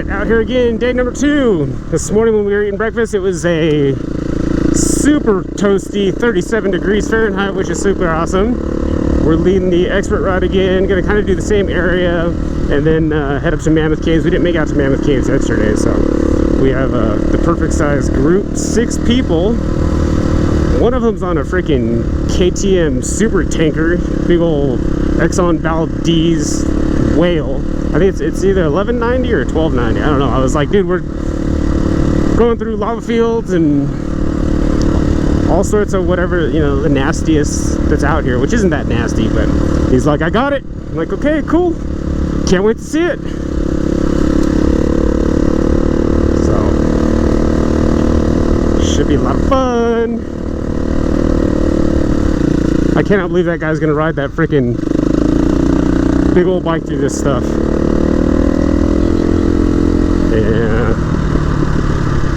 right, out here again, day number 2. This morning when we were eating breakfast, it was a super toasty 37 degrees Fahrenheit, which is super awesome. We're leading the expert route again, gonna kind of do the same area and then head up to Mammoth Caves. We didn't make out to Mammoth Caves yesterday, so we have the perfect size group, 6 people. One of them's on a freaking KTM super tanker, big old Exxon Valdez whale. I think it's either 1190 or 1290. I don't know. I was like, dude, we're going through lava fields and all sorts of whatever, you know, the nastiest that's out here, which isn't that nasty, but he's like, I got it. I'm like, okay, cool. Can't wait to see it. So, should be a lot of fun. I cannot believe that guy's gonna ride that freaking big old bike through this stuff. Yeah,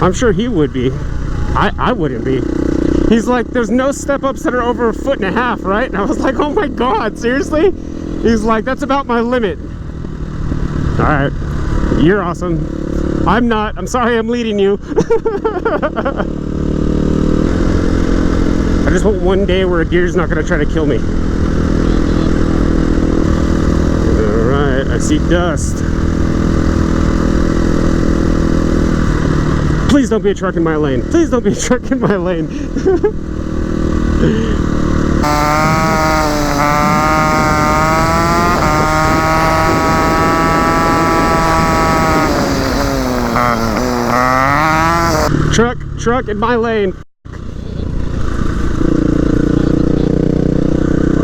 I'm sure he would be. I wouldn't be. He's like, there's no step-ups that are over 1.5 feet, right? And I was like, oh my god, seriously? He's like, that's about my limit. All right, you're awesome. I'm not. I'm sorry I'm leading you. I just want one day where a deer's not going to try to kill me. Alright, I see dust. Please don't be a truck in my lane. Please don't be a truck in my lane. Truck in my lane.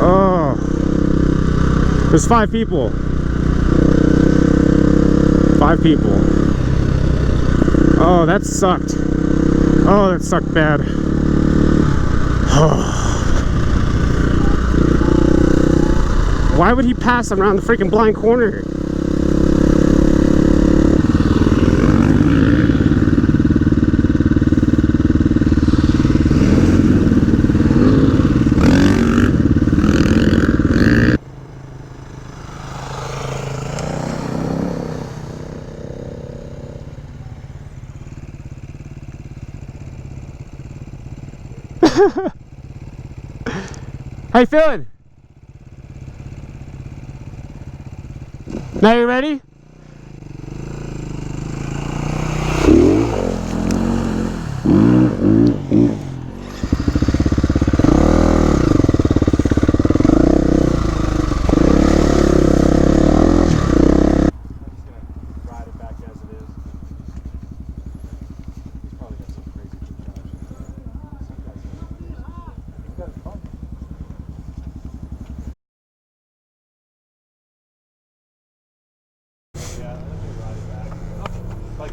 Oh, there's 5 people. 5 people. Oh, that sucked. Oh, that sucked bad. Why would he pass around the freaking blind corner? How you feeling? Now you ready?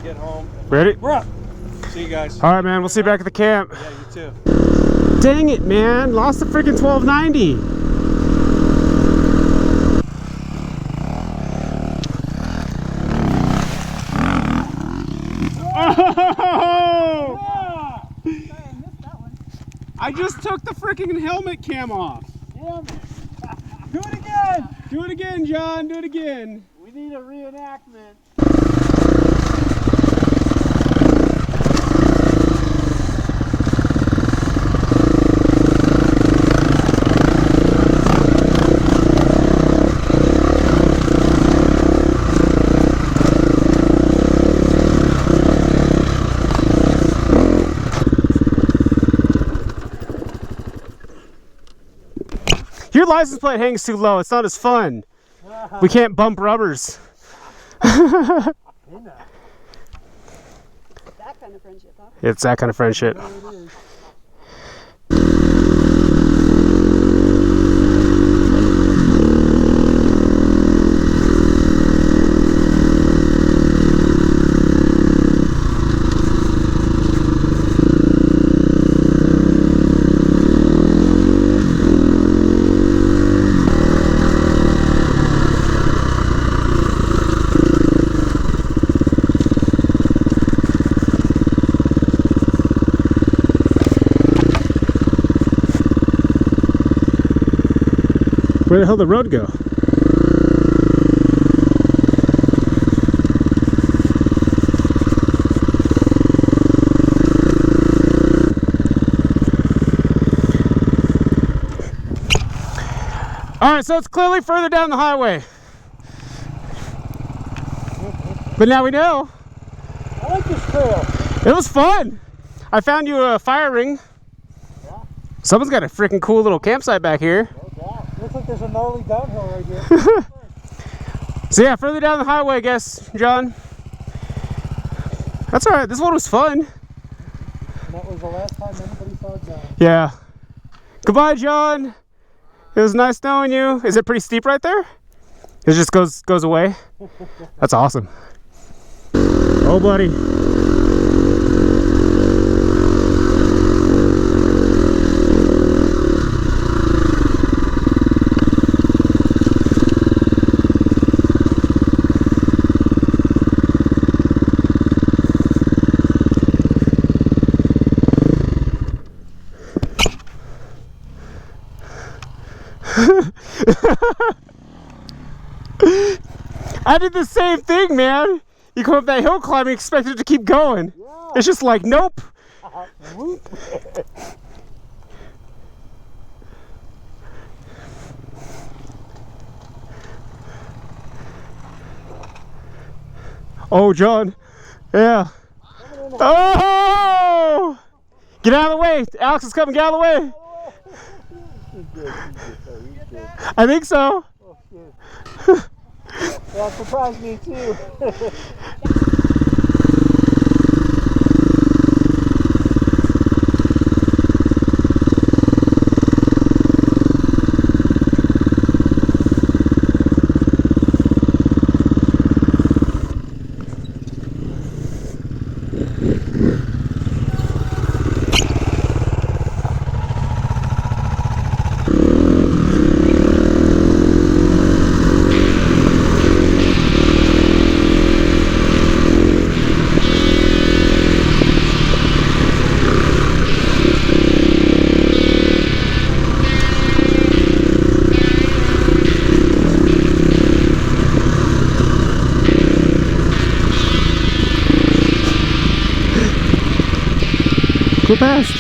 Get home. Ready? We're up. See you guys. All right, man. We'll see you back at the camp. Yeah, you too. Dang it, man. Lost the freaking 1290. Oh! I just took the freaking helmet cam off. Damn it. Do it again. Do it again, John. Do it again. We need a reenactment. Your license plate hangs too low. It's not as fun. We can't bump rubbers. That kind of friendship, huh? It's that kind of friendship. Where the hell did the road go? All right, so it's clearly further down the highway. But now we know. I like this trail. It was fun. I found you a fire ring. Yeah. Someone's got a freaking cool little campsite back here. No doubt. Looks like there's a gnarly downhill right here. So yeah, further down the highway, I guess, John. That's all right. This one was fun. And that was the last time anybody saw John. Yeah. Goodbye, John. It was nice knowing you. Is it pretty steep right there? It just goes away? That's awesome. Oh, buddy. I did the same thing, man. You come up that hill climbing, expect it to keep going. Yeah. It's just like, nope. Whoop. Oh, John. Yeah. Oh! Get out of the way. Alex is coming. Get out of the way. He's good. He's good. I think so. Oh, shit. That surprised me too. Go past.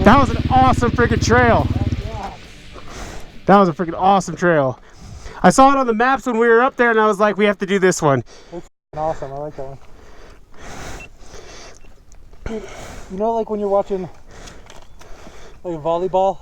That was an awesome freaking trail. That was a freaking awesome trail. I saw it on the maps when we were up there, and I was like, we have to do this one. That's awesome. I like that one. Dude, you know, like when you're watching like volleyball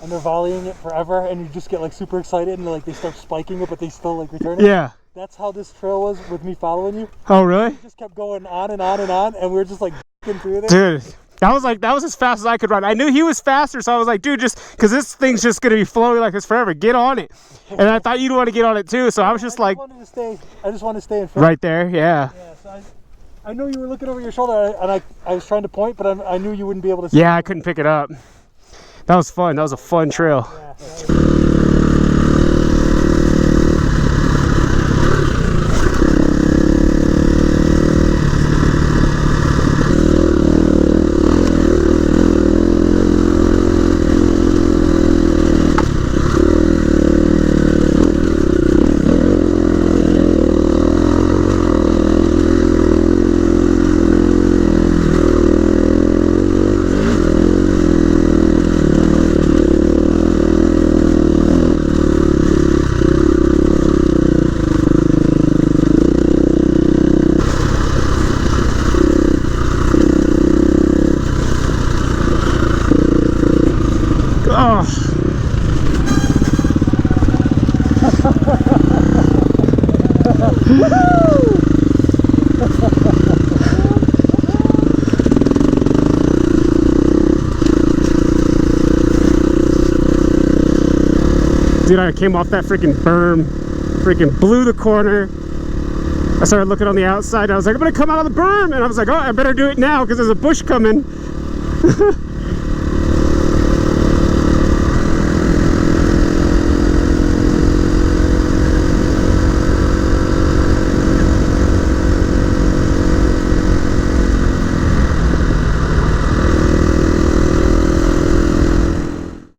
and they're volleying it forever, and you just get like super excited, and like they start spiking it, but they still like return it. Yeah. That's how this trail was with me following you. Oh, really? It just kept going on and on and on, and we were just like through there. Dude, that was as fast as I could run. I knew he was faster, so I was like, dude, just because this thing's just gonna be flowing like this forever, get on it. And I thought you'd want to get on it too, so I was just like, I just wanted to stay in front. right there, yeah. Yeah, so I knew you were looking over your shoulder, and I was trying to point, but I knew you wouldn't be able to see. Yeah, I couldn't pick it up. That was fun. That was a fun trail. Yeah, Oh. Dude, I came off that freaking berm, freaking blew the corner. I started looking on the outside. I was like, I'm gonna come out of the berm, and I was like, oh, I better do it now because there's a bush coming.